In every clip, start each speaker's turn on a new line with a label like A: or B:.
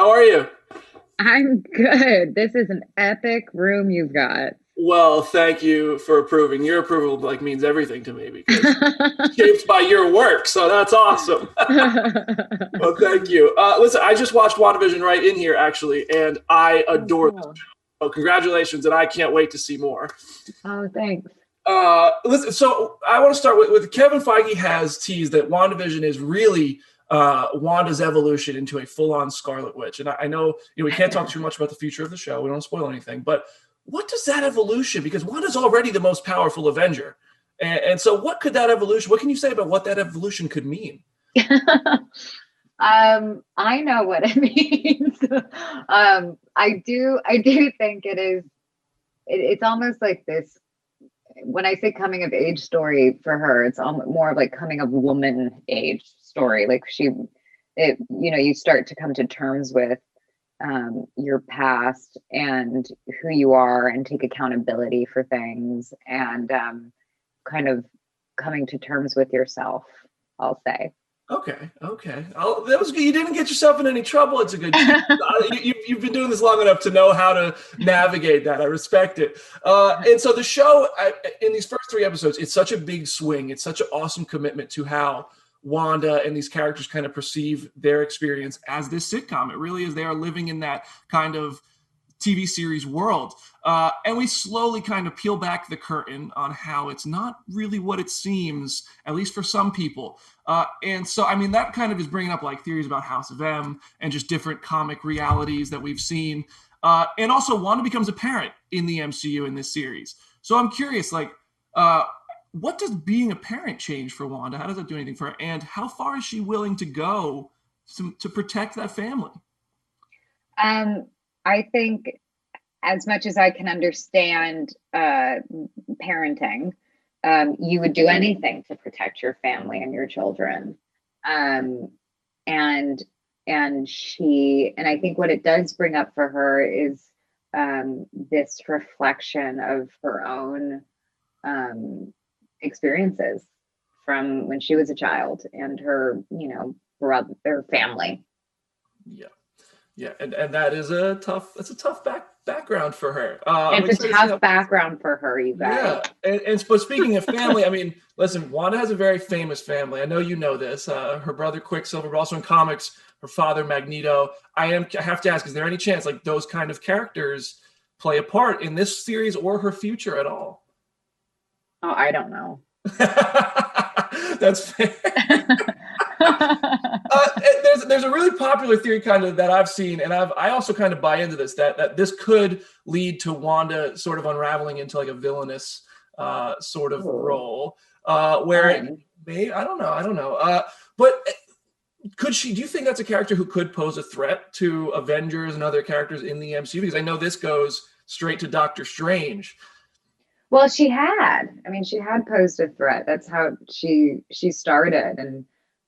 A: How are you?
B: I'm good. This is an epic room you've got.
A: Well, thank you for approving. Your approval means everything to me because shaped by your work. So that's awesome. Well, thank you. Listen, I just watched WandaVision right in here actually, and I
B: Oh,
A: adore this.
B: cool.
A: So congratulations, and I can't wait to see more.
B: Oh, thanks.
A: Listen, so I want to start with Kevin Feige has teased that WandaVision is really Wanda's evolution into a full-on Scarlet Witch. And I know we can't talk too much about the future of the show. We don't want to spoil anything. But what does that evolution, because Wanda's already the most powerful Avenger. And so what could that evolution, what can you say about what that evolution could mean?
B: I know what it means. I do think it's almost like this. When I say coming of age story for her, it's more of like coming of woman age story. Like you start to come to terms with your past and who you are and take accountability for things and kind of coming to terms with yourself, I'll say.
A: Okay. That was good. You didn't get yourself in any trouble. It's a good. You've been doing this long enough to know how to navigate that. I respect it. And so the show, in these first 3 episodes, it's such a big swing. It's such an awesome commitment to how Wanda and these characters kind of perceive their experience as this sitcom. It really is. They are living in that kind of TV series world. And we slowly kind of peel back the curtain on how it's not really what it seems, at least for some people. And so, I mean, that kind of is bringing up like theories about House of M and just different comic realities that we've seen. And also Wanda becomes a parent in the MCU in this series. So I'm curious, what does being a parent change for Wanda? How does that do anything for her? And how far is she willing to go to protect that family?
B: I think as much as I can understand parenting, you would do anything to protect your family and your children. And I think what it does bring up for her is this reflection of her own experiences from when she was a child and her, brother, their family.
A: Yeah, and that is a tough background for her.
B: It's a tough background for her, you guys.
A: Yeah, but speaking of family, I mean, listen, Wanda has a very famous family. I know you know this. Her brother Quicksilver, but also in comics, her father Magneto. I have to ask, is there any chance like those kind of characters play a part in this series or her future at all?
B: Oh, I don't know.
A: That's fair. There's a really popular theory kind of that I've seen, and I also kind of buy into this that this could lead to Wanda sort of unraveling into like a villainous sort of role, where maybe I don't know. But could she? Do you think that's a character who could pose a threat to Avengers and other characters in the MCU? Because I know this goes straight to Doctor Strange.
B: Well, she had posed a threat. That's how she started,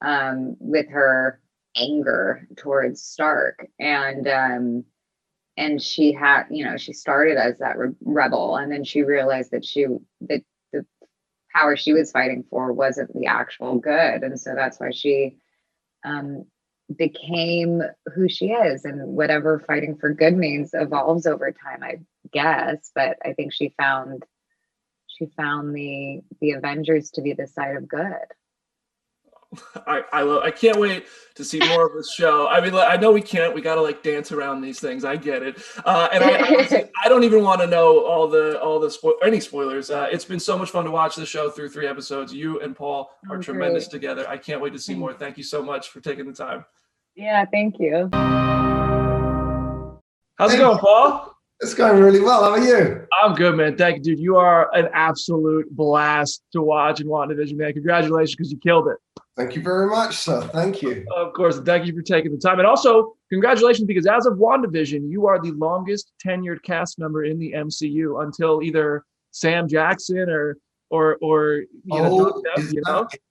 B: and with her anger towards Stark, and she had, she started as that rebel, and then she realized that the power she was fighting for wasn't the actual good, and so that's why she became who she is, and whatever fighting for good means evolves over time, I guess. But I think she found the Avengers to be the side of good.
A: I can't wait to see more of this show. I mean, I know we gotta like dance around these things. I get it. And I don't even want to know any spoilers. It's been so much fun to watch the show through 3 episodes. You and Paul are tremendous together. I can't wait to see more. Thank you so much for taking the time.
B: Yeah, thank you.
A: How's it going, Paul?
C: It's going really well. How are you?
A: I'm good, man. Thank you, dude. You are an absolute blast to watch in WandaVision, man. Congratulations, because you killed it.
C: Thank you very much, sir. Thank you.
A: Of course. Thank you for taking the time. And also, congratulations, because as of WandaVision, you are the longest tenured cast member in the MCU until either Sam Jackson or
C: is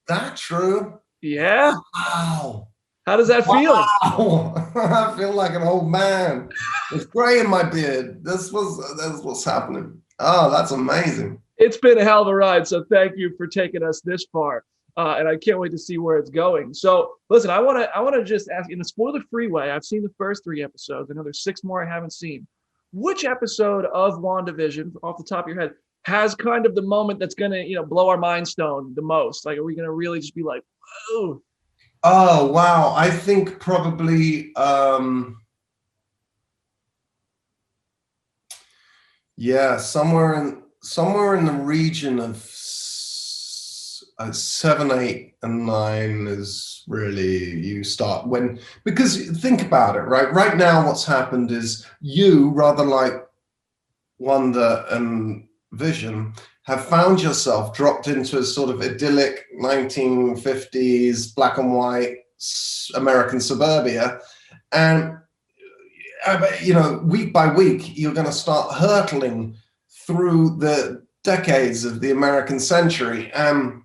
C: that true?
A: Yeah.
C: Wow.
A: How does that feel?
C: Wow. I feel like an old man. It's gray in my beard. That's what's happening. Oh, that's amazing.
A: It's been a hell of a ride, so thank you for taking us this far. and I can't wait to see where it's going. So listen, I want to just ask, in a spoiler-free way, I've seen the first 3 episodes. I know there's 6 more I haven't seen. Which episode of WandaVision, off the top of your head, has kind of the moment that's going to, blow our mind stone the most? Like, are we going to really just be like, whoa?
C: Oh, wow. I think probably, somewhere in the region of 7, 8, and 9 is really you start because think about it, right? Right now, what's happened is you, rather like Wanda and Vision, have found yourself dropped into a sort of idyllic 1950s black and white American suburbia, and week by week, you're going to start hurtling through the decades of the American century. And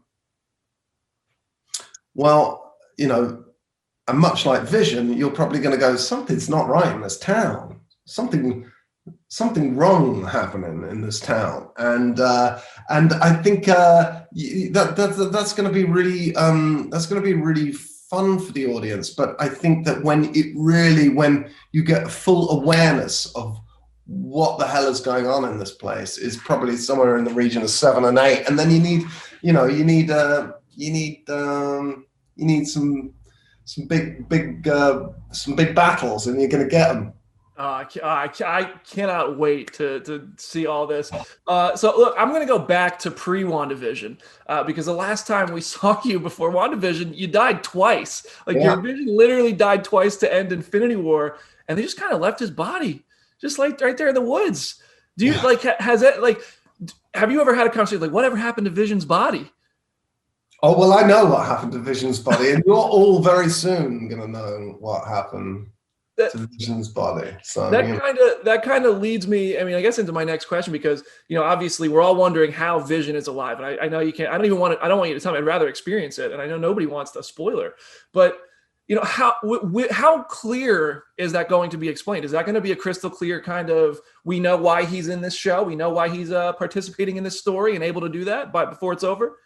C: much like Vision, you're probably going to go, something's not right in this town. Something wrong happening in this town. And I think that's going to be really fun for the audience. But I think that when you get full awareness of what the hell is going on in this place is probably somewhere in the region of 7 and 8. And then you need some big battles, and you're going to get them.
A: I cannot wait to see all this. So look, I'm going to go back to pre-WandaVision because the last time we saw you before WandaVision, you died twice. Your vision literally died twice to end Infinity War, and they just kind of left his body just like right there in the woods. Do you have you ever had a conversation like whatever happened to Vision's body?
C: Oh, well, I know what happened to Vision's body, and you're all very soon going to know what happened to Vision's body. So
A: that kind of leads me, I guess, into my next question, because obviously we're all wondering how Vision is alive, and I know you can't. I don't want you to tell me. I'd rather experience it, and I know nobody wants the spoiler, but how clear is that going to be explained? Is that going to be a crystal clear kind of, we know why he's in this show, we know why he's participating in this story and able to do that before it's over?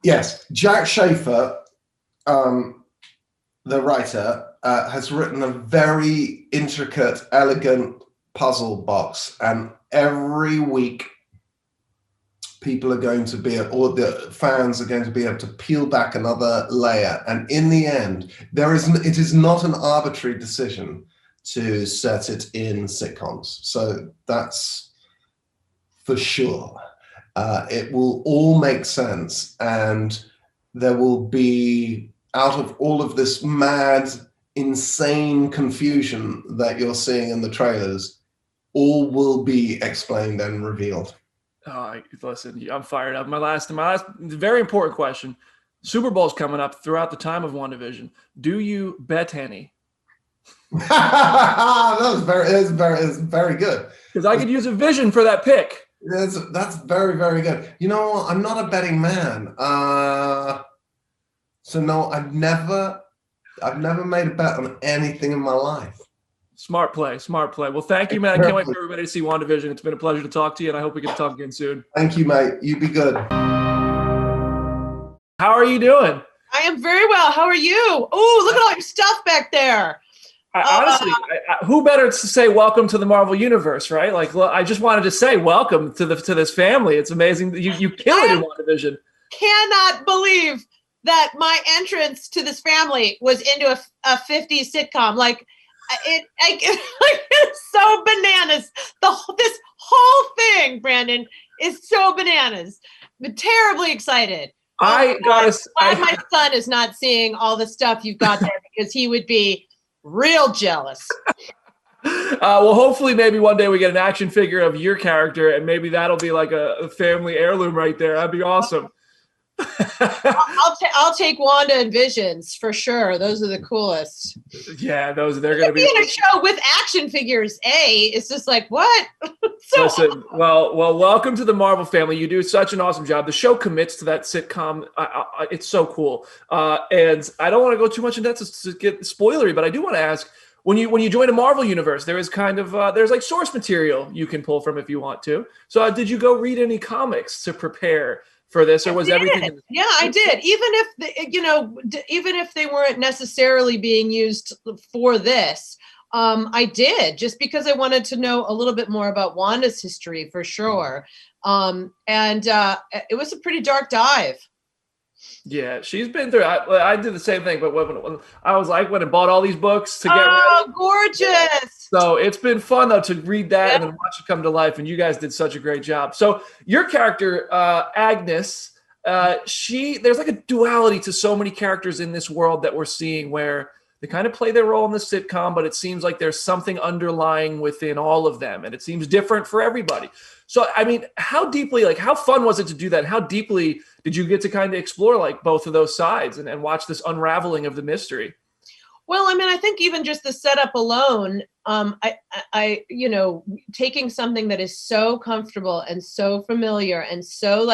C: Yes, Jack Schaefer, the writer, has written a very intricate, elegant puzzle box, and every week people are going to be, or the fans are going to be able to peel back another layer. And in the end, it is not an arbitrary decision to set it in sitcoms. So that's for sure. It will all make sense, and there will be, out of all of this mad, insane confusion that you're seeing in the trailers, all will be explained and revealed.
A: Oh, listen, I'm fired up. My last very important question. Super Bowl's coming up throughout the time of WandaVision. Do you Bettany?
C: That was very good.
A: Because I could use a Vision for that pick.
C: That's very, very good. You know what? I'm not a betting man. So no, I've never made a bet on anything in my life.
A: Smart play. Well, thank you, man. I can't wait for everybody to see WandaVision. It's been a pleasure to talk to you, and I hope we can talk again soon.
C: Thank you, mate. You be good.
A: How are you doing?
D: I am very well. How are you? Oh, look at all your stuff back there.
A: Honestly, who better to say welcome to the Marvel Universe, right? Like, I just wanted to say welcome to this family. It's amazing. You kill it in WandaVision.
D: Cannot believe that my entrance to this family was into a 50s sitcom. It's so bananas. This whole thing, Brandon, is so bananas. I'm terribly excited.
A: My
D: son is not seeing all the stuff you've got there, because he would be real jealous.
A: Well, hopefully maybe one day we get an action figure of your character, and maybe that'll be like a family heirloom right there. That'd be awesome.
D: I'll take Wanda and Visions for sure. Those are the coolest.
A: Yeah, they're going to be
D: in a show with action figures. It's just like, what?
A: Listen, well, welcome to the Marvel family. You do such an awesome job. The show commits to that sitcom. It's so cool. And I don't want to go too much into that to get spoilery, but I do want to ask, when you join a Marvel universe, there is kind of there's like source material you can pull from if you want to. So did you go read any comics to prepare for this, or was everything?
D: Yeah, I did. Even if they weren't necessarily being used for this, I did, just because I wanted to know a little bit more about Wanda's history for sure. And it was a pretty dark dive.
A: Yeah, she's been through. I did the same thing, but when I was like, when I bought all these books to get ready.
D: Gorgeous!
A: So it's been fun though to read that and then watch it come to life. And you guys did such a great job. So your character, Agnes, there's like a duality to so many characters in this world that we're seeing, where they kind of play their role in the sitcom, but it seems like there's something underlying within all of them, and it seems different for everybody. So, I mean, how fun was it to do that? How deeply did you get to kind of explore like both of those sides and watch this unraveling of the mystery?
D: Well, I mean, I think even just the setup alone, I taking something that is so comfortable and so familiar and so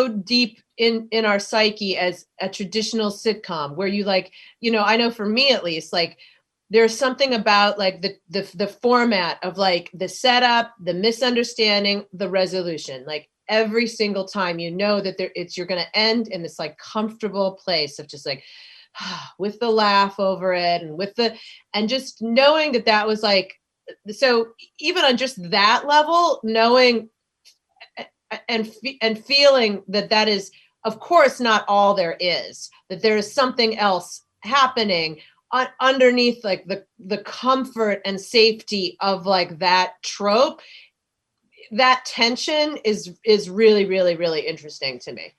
D: deep in our psyche as a traditional sitcom, where you I know for me at least, like, there's something about like the format of like the setup, the misunderstanding, the resolution. Like every single time, that you're going to end in this like comfortable place of just like with the laugh over it and just knowing that was like, so even on just that level, knowing and feeling that is of course not all there is, that there is something else happening underneath like the comfort and safety of like that trope. That tension is really, really, really interesting to me.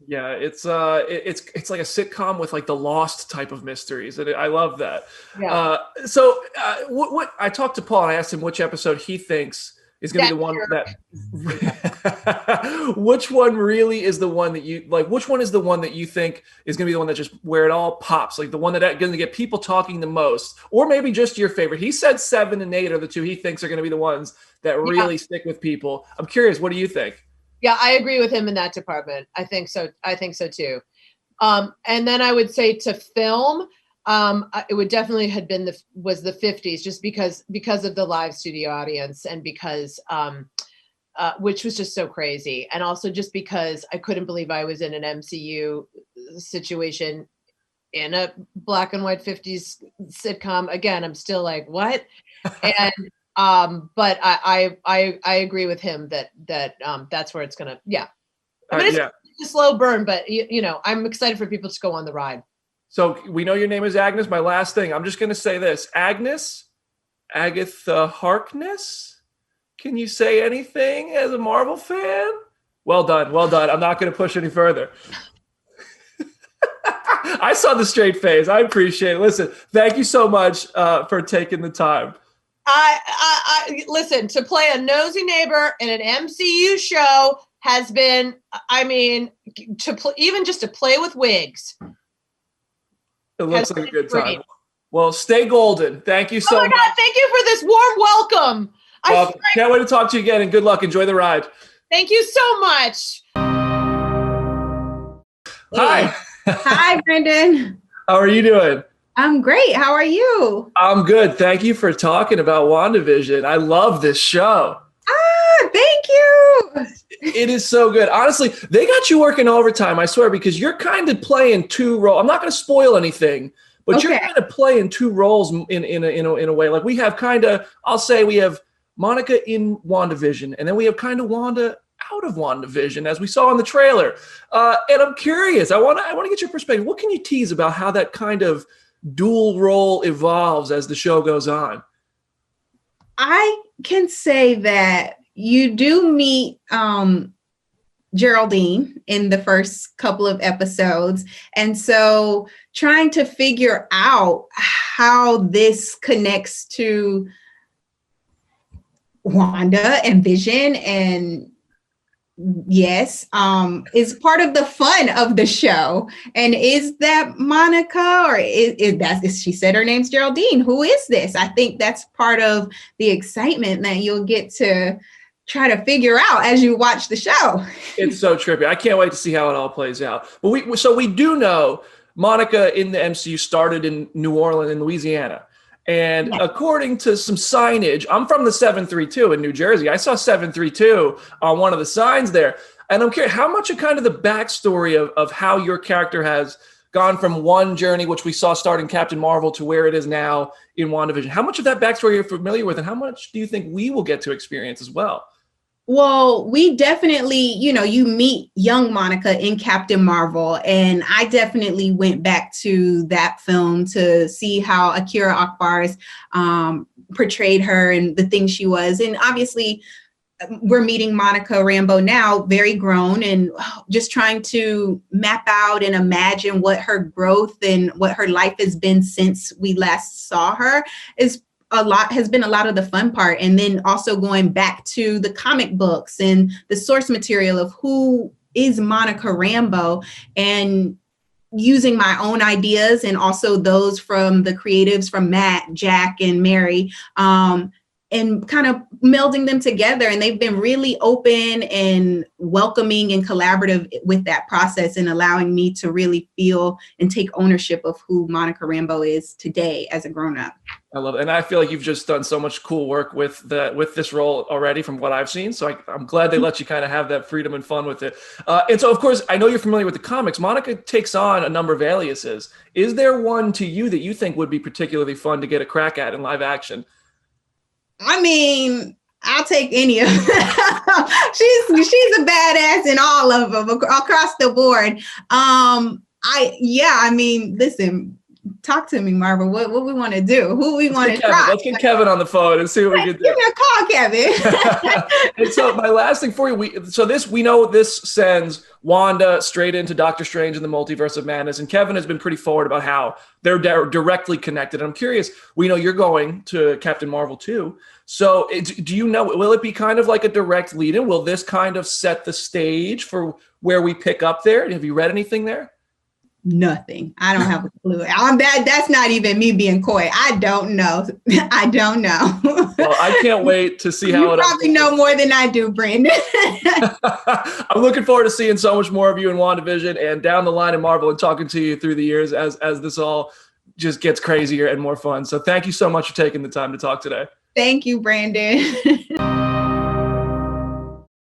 A: Yeah, it's like a sitcom with like the Lost type of mysteries, and I love that.
D: Yeah.
A: So what I talked to Paul and I asked him which episode he thinks is going to be the one that which one really is the one that you like, which one is the one that you think is going to be the one that just where it all pops, like the one that going to get people talking the most, or maybe just your favorite. He said 7 and 8 are the two he thinks are going to be the ones that really stick with people. I'm curious, what do you think?
D: Yeah, I agree with him in that department. I think so too. And then I would say to film, it would definitely had been the 50s, just because of the live studio audience, and because which was just so crazy, and also just because I couldn't believe I was in an MCU situation in a black and white 50s sitcom. Again, I'm still like, what? And but I agree with him that that's where it's gonna. I mean, it's a slow burn, but I'm excited for people to go on the ride.
A: So we know your name is Agnes. My last thing, I'm just going to say this. Agnes, Agatha Harkness, can you say anything as a Marvel fan? Well done. Well done. I'm not going to push any further. I saw the straight face. I appreciate it. Listen, thank you so much for taking the time.
D: I listen, to play a nosy neighbor in an MCU show has been, I mean, even just to play with wigs.
A: It looks like a good time. Well, stay golden. Thank you so much.
D: Oh my God, thank you for this warm welcome.
A: Can't wait to talk to you again, and good luck. Enjoy the ride.
D: Thank you so much.
A: Hi.
E: Hi, Brendan.
A: How are you doing?
E: I'm great. How are you?
A: I'm good. Thank you for talking about WandaVision. I love this show.
E: Thank you.
A: It is so good. Honestly, they got you working overtime, I swear, because you're kind of playing two roles. I'm not going to spoil anything, but you're kind of playing two roles in a way. Like we have I'll say we have Monica in WandaVision, and then we have kind of Wanda out of WandaVision, as we saw in the trailer. And I'm curious. I want to get your perspective. What can you tease about how that kind of dual role evolves as the show goes on?
E: I can say that you do meet Geraldine in the first couple of episodes. And so trying to figure out how this connects to Wanda and Vision and is part of the fun of the show. And is that Monica, or is she said her name's Geraldine? Who is this? I think that's part of the excitement that you'll get to try to figure out as you watch the show.
A: It's so trippy. I can't wait to see how it all plays out. But we do know Monica in the MCU started in New Orleans in Louisiana. And according to some signage, I'm from the 732 in New Jersey. I saw 732 on one of the signs there. And I'm curious, how much of kind of the backstory of how your character has gone from one journey, which we saw start in Captain Marvel, to where it is now in WandaVision, how much of that backstory you're familiar with, and how much do you think we will get to experience as well?
E: Well, we definitely, you meet young Monica in Captain Marvel, and I definitely went back to that film to see how Akira Akbar's portrayed her and the things she was. And obviously, we're meeting Monica Rambeau now, very grown, and just trying to map out and imagine what her growth and what her life has been since we last saw her has been a lot of the fun part. And then also going back to the comic books and the source material of who is Monica Rambeau, and using my own ideas and also those from the creatives, from Matt, Jack, and Mary, and kind of melding them together. And they've been really open and welcoming and collaborative with that process, and allowing me to really feel and take ownership of who Monica Rambeau is today as a grown-up.
A: I love it. And I feel like you've just done so much cool work with this role already from what I've seen. So I'm glad they let you kind of have that freedom and fun with it. And so, of course, I know you're familiar with the comics. Monica takes on a number of aliases. Is there one to you that you think would be particularly fun to get a crack at in live action?
E: I mean, I'll take any of them. She's a badass in all of them across the board. Listen, talk to me, Marva. What we want to do? Who we want to try?
A: Let's get Kevin on the phone and see what we can do.
E: Give me a call, Kevin.
A: And so my last thing for you, we know this sends Wanda straight into Doctor Strange and the Multiverse of Madness, and Kevin has been pretty forward about how they're directly connected. And I'm curious, we know you're going to Captain Marvel too. So do you know, will it be kind of like a direct lead-in? Will this kind of set the stage for where we pick up there? Have you read anything there?
E: Nothing. I don't have a clue. That's not even me being coy. I don't know. I don't know.
A: Well, I can't wait to see how
E: you probably know more than I do, Brandon.
A: I'm looking forward to seeing so much more of you in WandaVision and down the line in Marvel, and talking to you through the years as this all just gets crazier and more fun. So thank you so much for taking the time to talk today.
E: Thank you, Brandon.